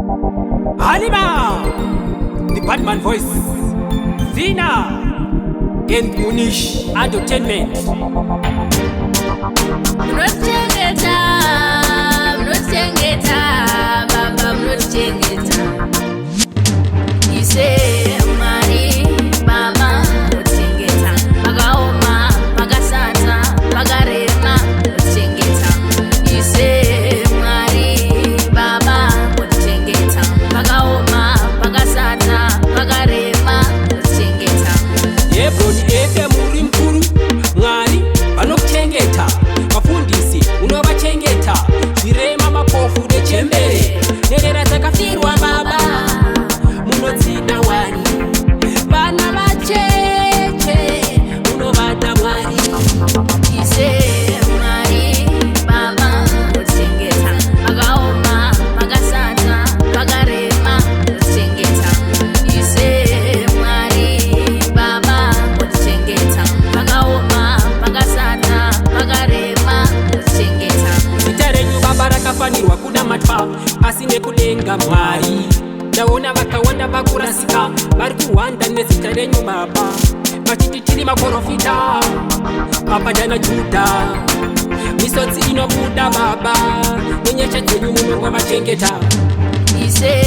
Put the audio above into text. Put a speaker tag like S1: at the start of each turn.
S1: Halima, the Batman voice, Zina, and Munish Entertainment.
S2: Baba mnotengeta. Ise mari mama mnotengeta. Pagaoma, pagasata, pagarema mnotengeta. Ise mari baba mnotengeta. Pagaoma, pagasata, pagarema mnotengeta.
S1: Yebroni efe muri mkuru, ngari vanokutengeta. Mafundisi unovachengeta. Zvirema mapofu nechembere. Nerera dzakafirwa baba munodzida Mwari. Vana vacheche munovada Mwari.
S2: Ise mari baba mnotengeta. Pagaoma, pagasata, pagarema mnotengeta. Ise mari baba mnotengeta. Pagaoma, pagasata, pagarema mnotengeta.
S1: Zita renyu baba rakafanirwa kunamatwa, asi nekudenga Mwari. Ndaona vakawanda vakurasika, vari kuhwanda nezita renyu baba. Vachiti tiri maprofita, Papa na Judha. Misodzi inobuda baba, nenyasha dzenyu munongwa vachengeta.
S2: Ise